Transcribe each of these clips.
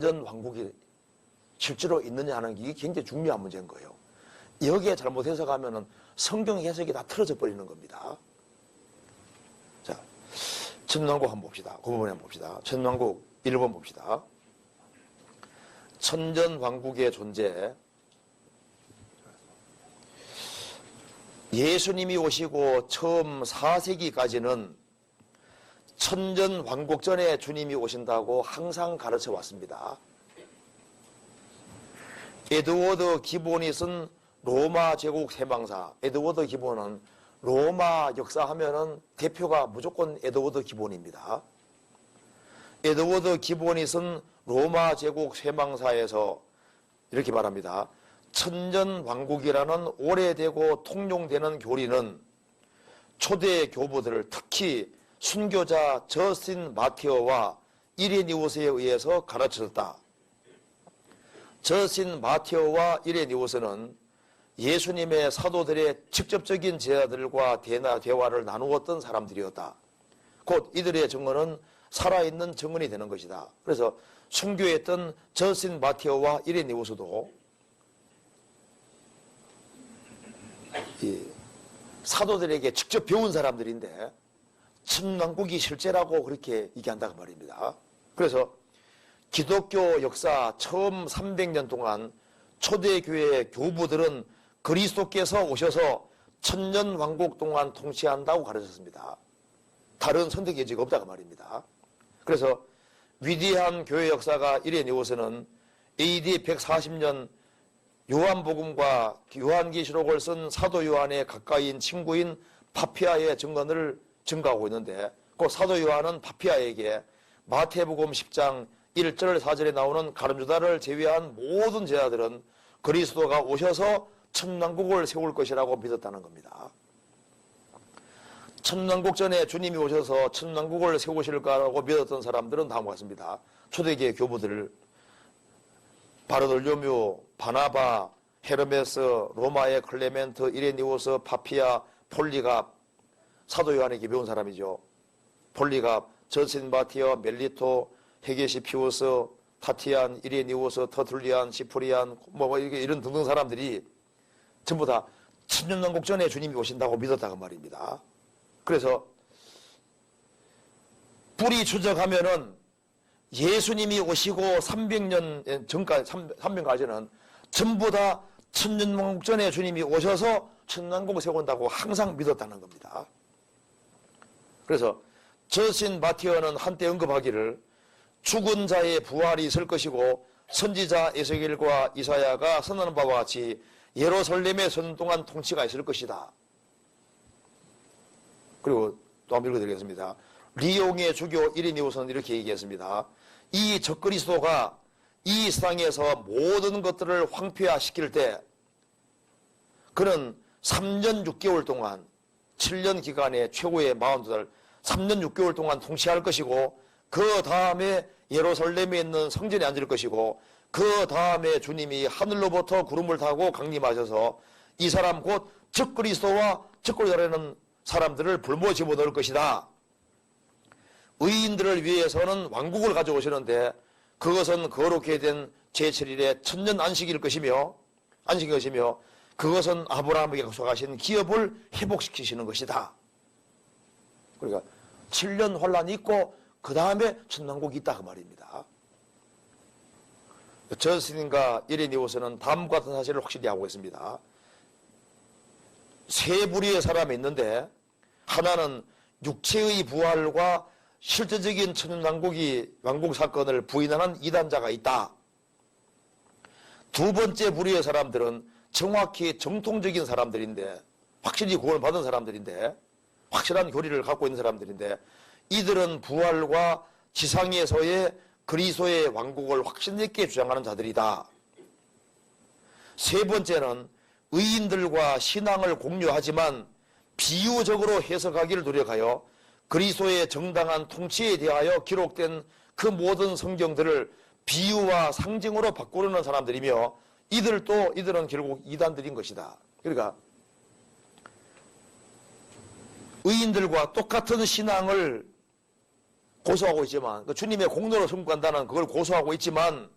전 왕국이 실제로 있느냐 하는 게 굉장히 중요한 문제인 거예요. 여기에 잘못 해석하면은 성경 해석이 다 틀어져 버리는 겁니다. 자, 천년왕국 한번 봅시다. 그 부분에 한번 봅시다. 천년왕국 1번 봅시다. 천년왕국의 존재. 예수님이 오시고 처음 4세기까지는 천년왕국 전에 주님이 오신다고 항상 가르쳐 왔습니다. 에드워드 기본이 쓴 로마 제국 세망사. 에드워드 기본은 로마 역사하면은 대표가 무조건 에드워드 기본입니다. 에드워드 기본이 쓴 로마 제국 세망사에서 이렇게 말합니다. 천년왕국이라는 오래되고 통용되는 교리는 초대 교부들, 특히 순교자 저스틴 마티어와 이레니우스에 의해서 가르쳐졌다. 저스틴 마티어와 이레니우스는 예수님의 사도들의 직접적인 제자들과 대화를 나누었던 사람들이었다. 곧 이들의 증언은 살아있는 증언이 되는 것이다. 그래서 순교했던 저스틴 마티어와 이레니우스도 이 사도들에게 직접 배운 사람들인데 천년왕국이 실제라고 그렇게 얘기한다고 말입니다. 그래서 기독교 역사 처음 300년 동안 초대교회 교부들은 그리스도께서 오셔서 천년왕국 동안 통치한다고 가르쳤습니다. 다른 선택의 여지가 없다고 말입니다. 그래서 위대한 교회 역사가 이레니우스는 AD 140년 요한복음과 요한계시록을 쓴 사도 요한의 가까이인 친구인 파피아의 증언을 증가하고 있는데 그 사도 요한은 파피아에게 마태복음 10장 1절 4절에 나오는 가룟유다를 제외한 모든 제자들은 그리스도가 오셔서 천년왕국을 세울 것이라고 믿었다는 겁니다. 천년왕국 전에 주님이 오셔서 천년왕국을 세우실 거라고 믿었던 사람들은 다음과 같습니다. 초대교회 교부들 바르돌로뮤, 바나바, 헤르메스, 로마의 클레멘트, 이레니우스, 파피아, 폴리갑, 사도 요한에게 배운 사람이죠. 폴리갑, 저스틴 마티어, 멜리토, 헤게시피우스, 타티안, 이레니우스, 터툴리안, 시프리안, 이런 등등 사람들이 전부 다 천년왕국 전에 주님이 오신다고 믿었다고 말입니다. 그래서 뿌리 추적하면은 예수님이 오시고 300년 전까지, 300까지는 전부 다 천년왕국 전에 주님이 오셔서 천년왕국을 세운다고 항상 믿었다는 겁니다. 그래서 저스틴 마티어는 한때 언급하기를 죽은 자의 부활이 있을 것이고 선지자 에스겔과 이사야가 선언한 바와 같이 예루살렘에 서는 동안 통치가 있을 것이다. 그리고 또 한번 읽어드리겠습니다. 리옹의 주교 이레니우스는 이렇게 얘기했습니다. 이 적그리스도가 이 세상에서 모든 것들을 황폐화시킬 때 그는 3년 6개월 동안 7년 기간의 최고의 42달 3년 6개월 동안 통치할 것이고 그 다음에 예루살렘에 있는 성전에 앉을 것이고 그 다음에 주님이 하늘로부터 구름을 타고 강림하셔서 이 사람 곧 적그리스도와 적그리스도라는 사람들을 불모 집어넣을 것이다. 의인들을 위해서는 왕국을 가져오시는데 그것은 거룩하게 된 제7일의 천년 안식일 것이며 그것은 아브라함에게 약속하신 기업을 회복시키시는 것이다. 그러니까 7년 환란이 있고 그 다음에 천년왕국이 있다 그 말입니다. 저스틴과 이레니우스는 다음과 같은 사실을 확실히 하고 있습니다. 세 부류의 사람이 있는데 하나는 육체의 부활과 실제적인 천년왕국 사건을 부인하는 이단자가 있다. 두 번째 부류의 사람들은 정확히 정통적인 사람들인데 확실히 구원을 받은 사람들인데 확실한 교리를 갖고 있는 사람들인데 이들은 부활과 지상에서의 그리스도의 왕국을 확신 있게 주장하는 자들이다. 세 번째는 의인들과 신앙을 공유하지만 비유적으로 해석하기를 노력하여 그리스도의 정당한 통치에 대하여 기록된 그 모든 성경들을 비유와 상징으로 바꾸려는 사람들이며 이들은 결국 이단들인 것이다. 그러니까 의인들과 똑같은 신앙을 고소하고 있지만, 그 주님의 공로로 승부한다는 그걸 고소하고 있지만,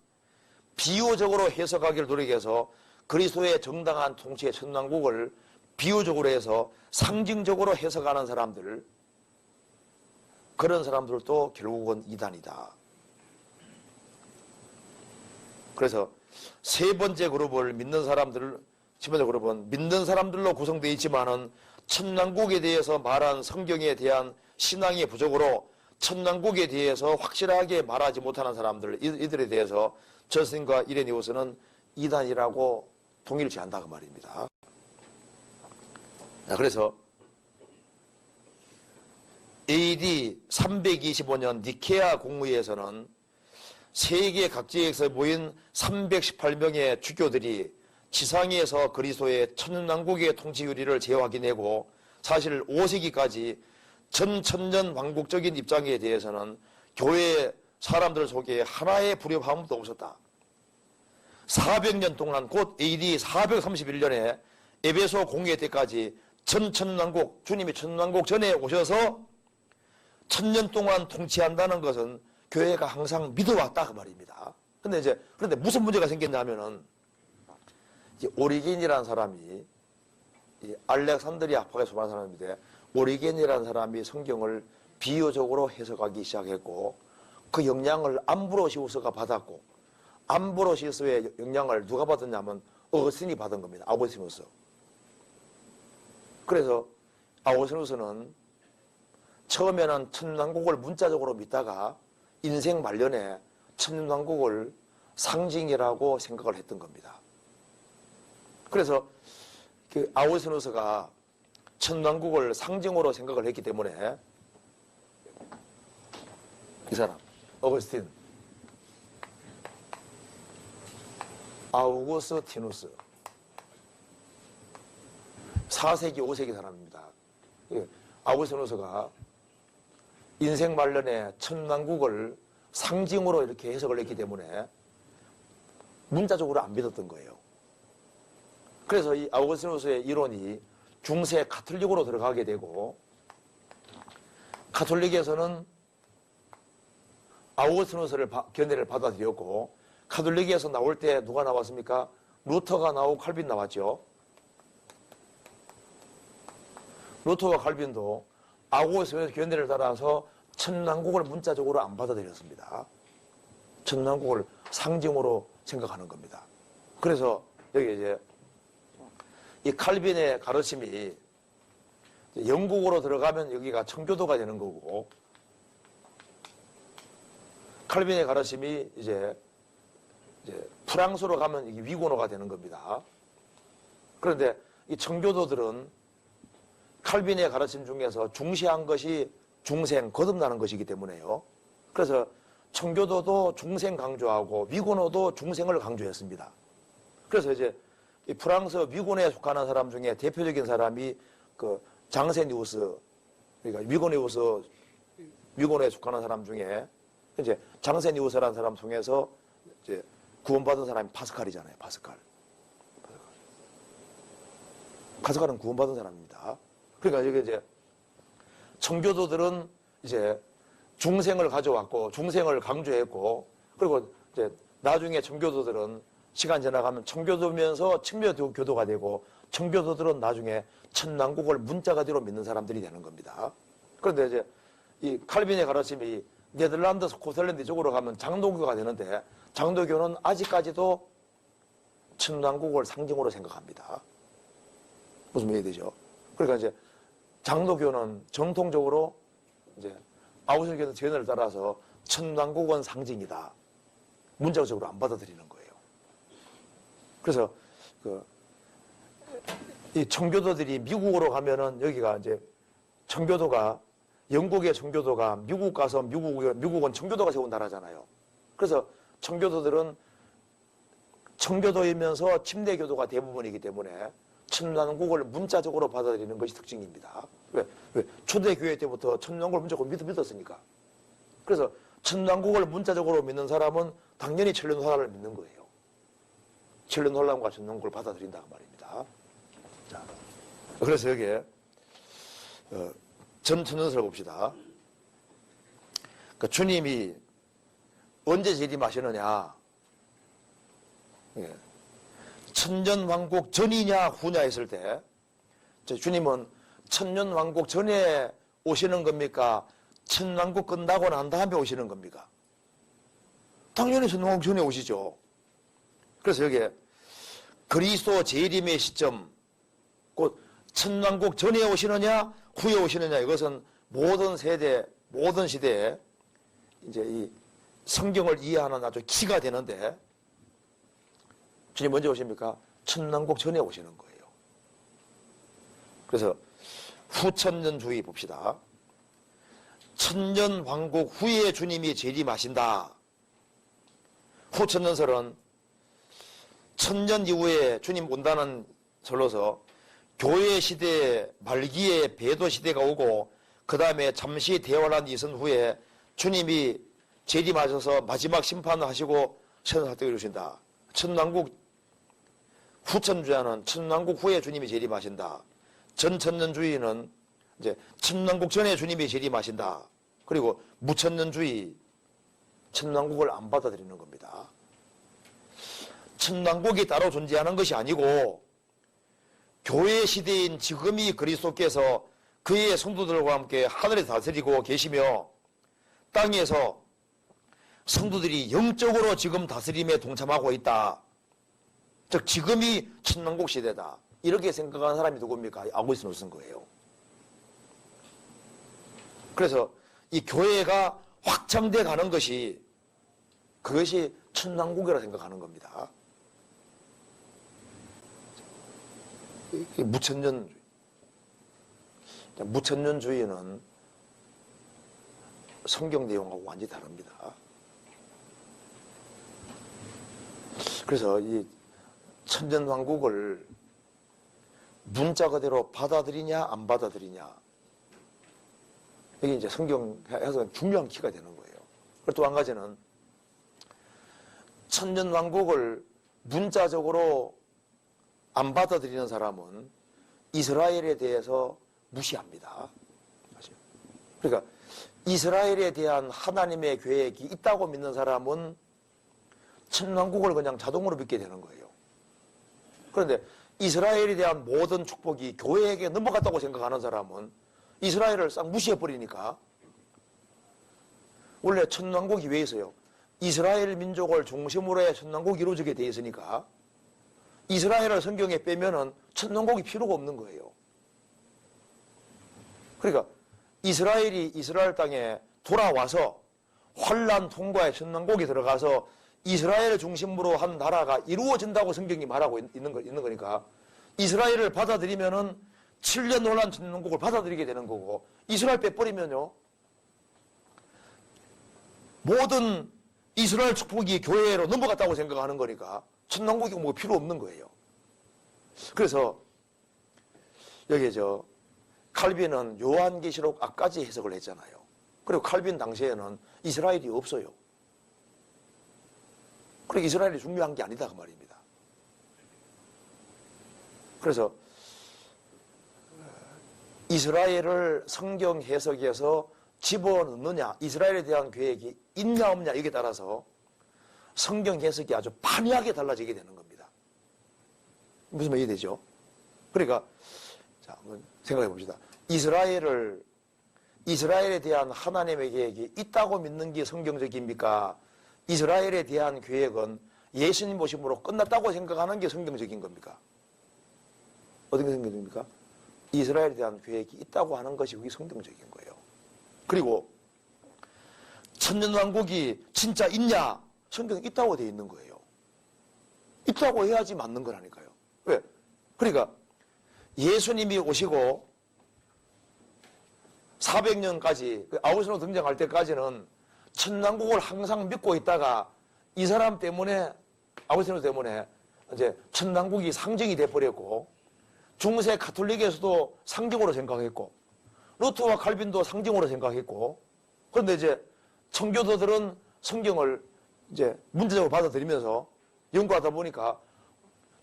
비유적으로 해석하기를 노력해서 그리스도의 정당한 통치의 천왕국을 비유적으로 해서 상징적으로 해석하는 사람들, 그런 사람들도 결국은 이단이다. 그래서 세 번째 그룹을 믿는 사람들, 첫 번째 그룹은 믿는 사람들로 구성되어 있지만은 천왕국에 대해서 말한 성경에 대한 신앙의 부족으로 천왕국에 대해서 확실하게 말하지 못하는 사람들, 이들에 대해서 저스틴과 이레니우스는 이단이라고 동일치 않다고 말입니다. 그래서 AD 325년 니케아 공의에서는 세계 각지에서 모인 318명의 주교들이 지상에서 그리스도의 천년왕국의 통치 유리를 재확인하고 사실 5세기까지 전천년 왕국적인 입장에 대해서는 교회 사람들 속에 하나의 불협화음도 없었다. 400년 동안 곧 AD 431년에 에베소 공회 때까지 전천왕국, 주님이 천왕국 전에 오셔서 1000년 동안 통치한다는 것은 교회가 항상 믿어왔다 그 말입니다. 그런데 무슨 문제가 생겼냐면은 오리겐이라는 사람이 알렉산드리아 파에 소환한 사람인데 오리겐이라는 사람이 성경을 비유적으로 해석하기 시작했고 그 영향을 암브로시우스가 받았고 암브로시우스의 영향을 누가 받았냐면 어거스틴이 받은 겁니다. 아우구스티누스. 그래서 아우구스티누스는 처음에는 천왕국을 문자적으로 믿다가 인생 말년에 천왕국을 상징이라고 생각을 했던 겁니다. 그래서 그 아우구스티누스가 천왕국을 상징으로 생각을 했기 때문에 이 사람 어거스틴 아우구스티누스 4세기 5세기 사람입니다. 아우구스티누스가 인생 말년에 천왕국을 상징으로 이렇게 해석을 했기 때문에 문자적으로 안 믿었던 거예요. 그래서 이 아우구스티누스의 이론이 중세 가톨릭으로 들어가게 되고 가톨릭에서는 아우구스티누스를 견해를 받아들였고 가톨릭에서 나올 때 누가 나왔습니까? 루터가 나오고 칼빈 나왔죠. 루터와 칼빈도 아우구스티누스 견해를 따라서 천왕국을 문자적으로 안 받아들였습니다. 천왕국을 상징으로 생각하는 겁니다. 그래서 여기 이제 이 칼빈의 가르침이 영국으로 들어가면 여기가 청교도가 되는 거고 칼빈의 가르침이 이제 프랑스로 가면 이게 위고노가 되는 겁니다. 그런데 이 청교도들은 칼빈의 가르침 중에서 중시한 것이 중생, 거듭나는 것이기 때문에요. 그래서 청교도도 중생 강조하고 위고노도 중생을 강조했습니다. 그래서 이제 이 프랑스 위고노에 속하는 사람 중에 대표적인 사람이 그 장세니우스, 그러니까 위고노에 속하는 사람 중에 이제 장세니우스라는 사람 통해서 이제 구원받은 사람이 파스칼이잖아요. 파스칼은 구원받은 사람입니다. 그러니까 이게 이제 청교도들은 이제 중생을 가져왔고 중생을 강조했고 그리고 이제 나중에 청교도들은 시간 지나가면 청교도면서 청묘교도가 되고 청교도들은 나중에 천왕국을 문자 그대로 믿는 사람들이 되는 겁니다. 그런데 이제 이 칼빈의 가르침이 네덜란드, 스코틀랜드 쪽으로 가면 장로교가 되는데 장로교는 아직까지도 천왕국을 상징으로 생각합니다. 무슨 말이 되죠? 그러니까 이제 장로교는 정통적으로 이제 아우구스틴교의 견해를 따라서 천왕국은 상징이다. 문자적으로 안 받아들이는 거예요. 그래서 이 청교도들이 미국으로 가면은 여기가 이제 청교도가 영국의 청교도가 미국 가서 미국은 청교도가 세운 나라잖아요. 그래서 청교도들은 청교도이면서 침례교도가 대부분이기 때문에 천왕국을 문자적으로 받아들이는 것이 특징입니다. 왜? 초대교회 때부터 천왕국을 문자적으로 믿었으니까. 그래서 천왕국을 문자적으로 믿는 사람은 당연히 천년환란을 믿는 거예요. 천년환란과 천왕국을 받아들인다고 말입니다. 자, 그래서 여기에 전천년설을 봅시다. 주님이 언제 재림하시느냐? 예. 천년왕국 전이냐 후냐 했을 때 주님은 천년왕국 전에 오시는 겁니까? 천왕국 끝나고 난 다음에 오시는 겁니까? 당연히 천왕국 전에 오시죠. 그래서 여기에 그리스도 재림의 시점, 곧 천왕국 전에 오시느냐 후에 오시느냐, 이것은 모든 세대, 모든 시대에 이제 이 성경을 이해하는 아주 키가 되는데, 주님 언제 오십니까? 천왕국 전에 오시는 거예요. 그래서 후천년주의 봅시다. 천년왕국 후에 주님이 재림하신다. 후천년설은 천년 이후에 주님 온다는 설로서 교회 시대 말기에 배도 시대가 오고 그 다음에 잠시 대환란 있은 후에 주님이 재림하셔서 마지막 심판을 하시고 천사택을 이루신다. 천왕국 후천주의는 천왕국 후에 주님이 재림하신다. 전천년주의는 이제 천왕국 전에 주님이 재림하신다. 그리고 무천년주의, 천왕국을 안 받아들이는 겁니다. 천왕국이 따로 존재하는 것이 아니고 교회 시대인 지금이 그리스도께서 그의 성도들과 함께 하늘에 다스리고 계시며 땅에서 성도들이 영적으로 지금 다스림에 동참하고 있다. 즉 지금이 천왕국 시대다. 이렇게 생각하는 사람이 누굽니까? 아우구스티누스는 쓴 거예요. 그래서 이 교회가 확장돼 가는 것이, 그것이 천왕국이라고 생각하는 겁니다. 무천년주의는 성경 내용하고 완전히 다릅니다. 그래서 이 천년왕국을 문자 그대로 받아들이냐 안 받아들이냐, 이게 이제 성경 해석은 중요한 키가 되는 거예요. 그리고 또 한 가지는 천년왕국을 문자적으로 안 받아들이는 사람은 이스라엘에 대해서 무시합니다. 그러니까 이스라엘에 대한 하나님의 계획이 있다고 믿는 사람은 천왕국을 그냥 자동으로 믿게 되는 거예요. 그런데 이스라엘에 대한 모든 축복이 교회에게 넘어갔다고 생각하는 사람은 이스라엘을 싹 무시해버리니까, 원래 천왕국이 왜 있어요? 이스라엘 민족을 중심으로 해 천왕국이 이루어지게 돼 있으니까 이스라엘을 성경에 빼면은 천왕국이 필요가 없는 거예요. 그러니까 이스라엘이 이스라엘 땅에 돌아와서 환란 통과에 천왕국이 들어가서 이스라엘을 중심으로 한 나라가 이루어진다고 성경이 말하고 있는 거니까, 이스라엘을 받아들이면은 7년 혼란 천왕국을 받아들이게 되는 거고, 이스라엘 빼버리면요 모든 이스라엘 축복이 교회로 넘어갔다고 생각하는 거니까 천왕국이 뭐 필요 없는 거예요. 그래서 여기 칼빈은 요한계시록 앞까지 해석을 했잖아요. 그리고 칼빈 당시에는 이스라엘이 없어요. 그러니까 이스라엘이 중요한 게 아니다 그 말입니다. 그래서 이스라엘을 성경 해석에서 집어넣느냐, 이스라엘에 대한 계획이 있냐 없냐, 이게 따라서 성경 해석이 아주 판이하게 달라지게 되는 겁니다. 무슨 말이 되죠? 그러니까 자, 한번 생각해 봅시다. 이스라엘에 대한 하나님의 계획이 있다고 믿는 게 성경적입니까? 이스라엘에 대한 계획은 예수님 오심으로 끝났다고 생각하는 게 성경적인 겁니까? 어떤 게 성경적입니까? 이스라엘에 대한 계획이 있다고 하는 것이 그게 성경적인 거예요. 그리고 천년왕국이 진짜 있냐? 성경에 있다고 되어 있는 거예요. 있다고 해야지 맞는 거라니까요. 왜? 그러니까 예수님이 오시고 400년까지 아우구스티누스 등장할 때까지는 천왕국을 항상 믿고 있다가 이 사람 때문에, 아우구스티누스 때문에 이제 천왕국이 상징이 돼버렸고, 중세 가톨릭에서도 상징으로 생각했고, 루터와 칼빈도 상징으로 생각했고, 그런데 이제 청교도들은 성경을 이제 문제적으로 받아들이면서 연구하다 보니까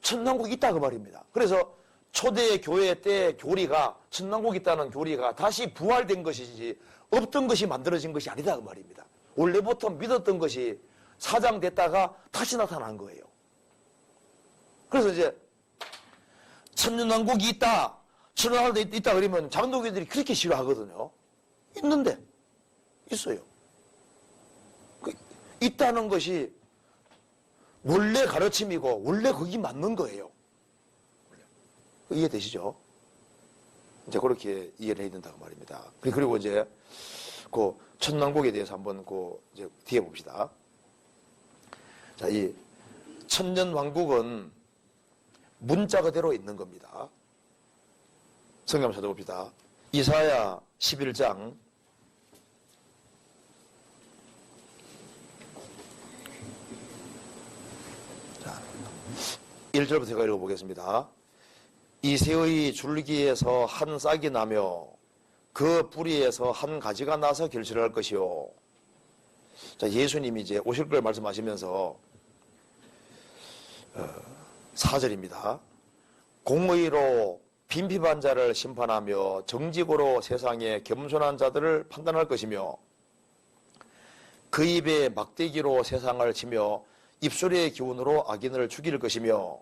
천왕국이 있다 그 말입니다. 그래서 초대 교회 때 교리가, 천당국이 있다는 교리가 다시 부활된 것이지 없던 것이 만들어진 것이 아니다 그 말입니다. 원래부터 믿었던 것이 사장됐다가 다시 나타난 거예요. 그래서 이제 천년왕국이 있다, 천년왕국이 있다 그러면 장로교들이 그렇게 싫어하거든요. 있는데 있어요. 있다는 것이 원래 가르침이고 원래 거기 맞는 거예요. 이해되시죠? 이제 그렇게 이해를 해야 된다고 말입니다. 그리고 이제 그 천왕국에 대해서 한번 이제 뒤에 봅시다. 자, 이 천년왕국은 문자 그대로 있는 겁니다. 성경 한번 찾아봅시다. 이사야 11장 1절부터 제가 읽어보겠습니다. 이새의 줄기에서 한 싹이 나며 그 뿌리에서 한 가지가 나서 결실할 것이요. 자, 예수님이 이제 오실 걸 말씀하시면서 4절입니다. 공의로 빈핍한 자를 심판하며 정직으로 세상의 겸손한 자들을 판단할 것이며 그 입에 막대기로 세상을 치며 입술의 기운으로 악인을 죽일 것이며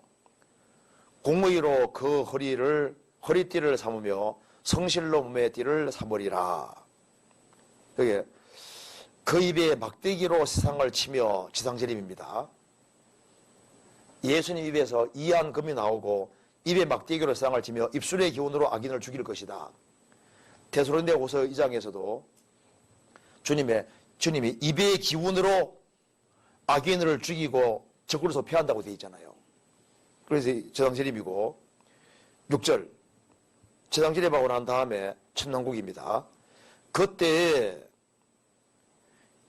공의로 그 허리띠를 삼으며 성실로 몸의 띠를 삼으리라. 여기 그 입에 막대기로 세상을 치며 지상재림입니다. 예수님 입에서 이한금이 나오고 입에 막대기로 세상을 치며 입술의 기운으로 악인을 죽일 것이다. 데살로니가후서 2장에서도 주님이 입의 기운으로 악인을 죽이고 적그리스도 패한다고 되어 있잖아요. 그래서 제상재림이고 6절 제상재림하고 난 다음에 천왕국입니다. 그때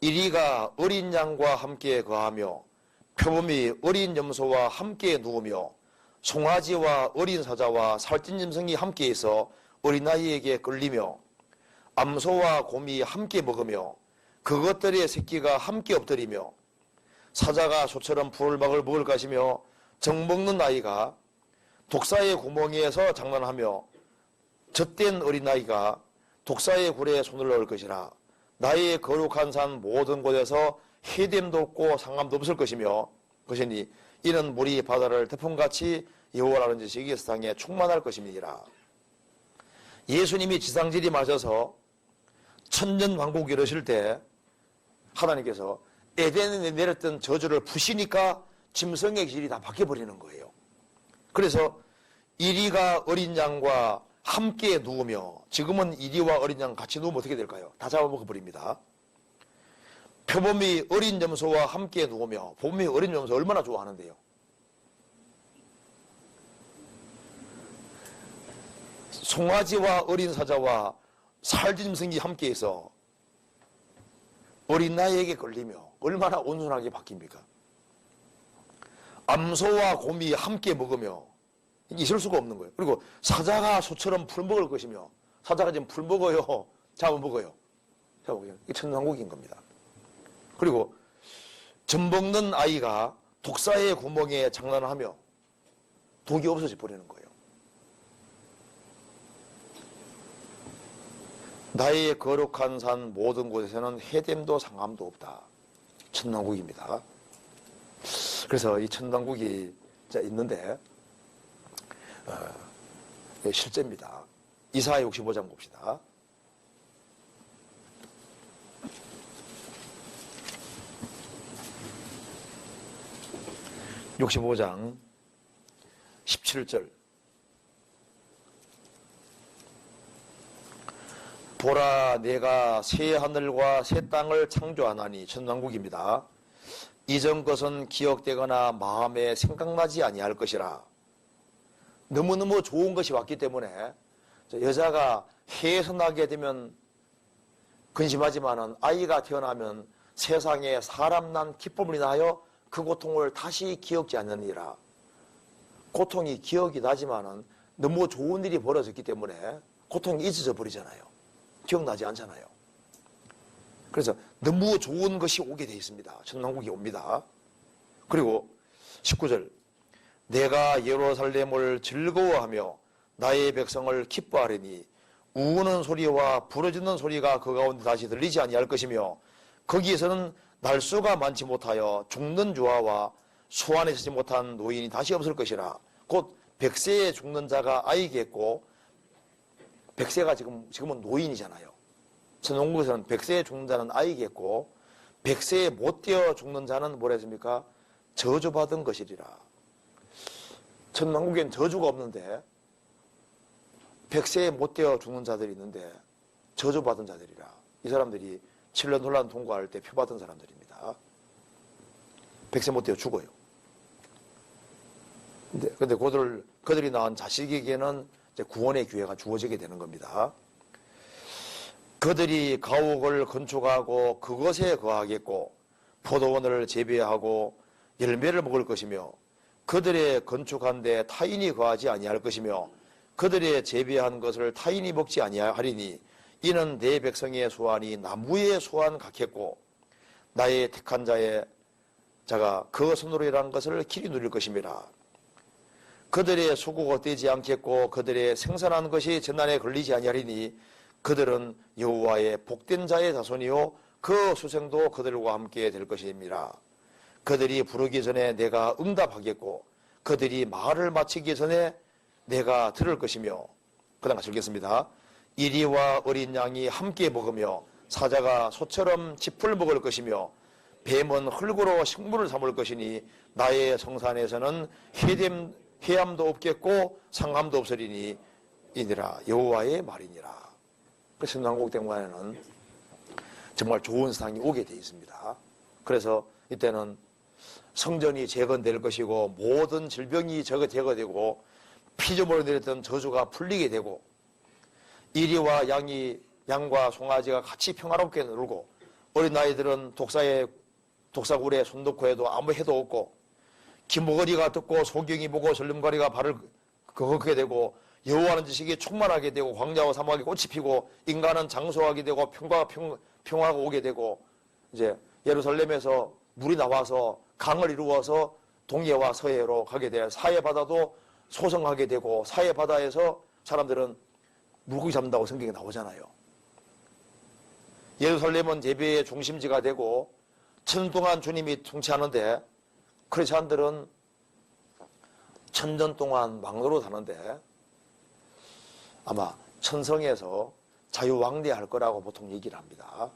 이리가 어린 양과 함께 거하며 표범이 어린 염소와 함께 누우며 송아지와 어린 사자와 살찐 짐승이 함께 있어 어린아이에게 끌리며 암소와 곰이 함께 먹으며 그것들의 새끼가 함께 엎드리며 사자가 소처럼 풀막을 먹을 것이며 정먹는 아이가 독사의 구멍에서 장난하며 젖된 어린아이가 독사의 굴에 손을 넣을 것이라. 나의 거룩한 산 모든 곳에서 해됨도 없고 상함도 없을 것이며 것이니 이는 물이 바다를 태풍같이 여호와라는 지식이 세상에 충만할 것임이니라. 예수님이 지상재림하셔서 천년왕국 이루실 때 하나님께서 에덴에 내렸던 저주를 푸시니까 짐승의 질이 다 바뀌어버리는 거예요. 그래서 이리가 어린 양과 함께 누우며, 지금은 이리와 어린 양 같이 누우면 어떻게 될까요? 다 잡아먹어버립니다. 표범이 어린 염소와 함께 누우며, 봄이 어린 염소 얼마나 좋아하는데요. 송아지와 어린 사자와 살찐 짐승이 함께 있어 어린 나이에게 걸리며 얼마나 온순하게 바뀝니까? 암소와 곰이 함께 먹으며 있을 수가 없는 거예요. 그리고 사자가 소처럼 풀 먹을 것이며, 사자가 지금 풀 먹어요, 잡아먹어요. 이게 천왕국인 겁니다. 그리고 젖 먹는 아이가 독사의 구멍에 장난하며 독이 없어져 버리는 거예요. 나의 거룩한 산 모든 곳에서는 해됨도 상함도 없다. 천왕국입니다. 그래서 이 천왕국이 있는데 실제입니다. 이사야 65장 봅시다. (65장) 17절. 보라, 내가 새 하늘과 새 땅을 창조하나니. 천왕국입니다. 이전 것은 기억되거나 마음에 생각나지 아니할 것이라. 너무너무 좋은 것이 왔기 때문에 여자가 해에서 나게 되면 근심하지만은 아이가 태어나면 세상에 사람 난 기쁨을 인하여 그 고통을 다시 기억지 않느니라. 고통이 기억이 나지만은 너무 좋은 일이 벌어졌기 때문에 고통이 잊어져 버리잖아요. 기억나지 않잖아요. 그래서 너무 좋은 것이 오게 되어 있습니다. 천왕국이 옵니다. 그리고 19절. 내가 예루살렘을 즐거워하며 나의 백성을 기뻐하리니 우는 소리와 부러지는 소리가 그 가운데 다시 들리지 아니할 것이며 거기에서는 날수가 많지 못하여 죽는 유아와 수완에 서지 못한 노인이 다시 없을 것이라. 곧 100세에 죽는 자가 아이겠고 100세가 지금은 노인이잖아요. 천왕국에서는 100세에 죽는 자는 아이겠고 100세에 못 되어 죽는 자는 뭐라 했습니까? 저주받은 것이리라. 천왕국엔 저주가 없는데 100세에 못 되어 죽는 자들이 있는데 저주받은 자들이라. 이 사람들이 7년 혼란 통과할 때 표받은 사람들입니다. 100세 못 되어 죽어요. 근데 그들이 낳은 자식에게는 이제 구원의 기회가 주어지게 되는 겁니다. 그들이 가옥을 건축하고 그것에 거하겠고 포도원을 재배하고 열매를 먹을 것이며 그들의 건축한 데 타인이 거하지 아니할 것이며 그들의 재배한 것을 타인이 먹지 아니하리니 이는 내 백성의 소환이 나무의 소환 같겠고 나의 택한 자가 그 손으로 일한 것을 길이 누릴 것임이라. 그들의 수고가 떼지 않겠고 그들의 생산한 것이 전난에 걸리지 아니하리니 그들은 여호와의 복된 자의 자손이요 그 수생도 그들과 함께 될 것임이라. 그들이 부르기 전에 내가 응답하겠고 그들이 말을 마치기 전에 내가 들을 것이며. 그 다음 같이 읽겠습니다. 이리와 어린 양이 함께 먹으며 사자가 소처럼 짚을 먹을 것이며 뱀은 흙으로 식물을 삼을 것이니 나의 성산에서는 해함도 없겠고 상함도 없으리니 이니라 여호와의 말이니라. 그래서 천왕국 때문에는 정말 좋은 세상이 오게 되어 있습니다. 그래서 이때는 성전이 재건될 것이고 모든 질병이 제거되고 피조물로 내렸던 저주가 풀리게 되고 이리와 양과 송아지가 같이 평화롭게 놀고 어린아이들은 독사굴에 손 넣고 해도 아무 해도 없고 기모거리가 듣고 소경이 보고 설름거리가 발을 걷게 되고 여호와는 지식이 충만하게 되고 광야와 사막에 꽃이 피고 인간은 장수하게 되고 평화가 오게 되고 이제 예루살렘에서 물이 나와서 강을 이루어서 동해와 서해로 가게 돼 사해 바다도 소성하게 되고 사해 바다에서 사람들은 물고기 잡는다고 성경에 나오잖아요. 예루살렘은 예배의 중심지가 되고 천년 동안 주님이 통치하는데 크리스찬들은 1000년 동안 왕노로 사는데 아마 천성에서 자유왕래할 거라고 보통 얘기를 합니다.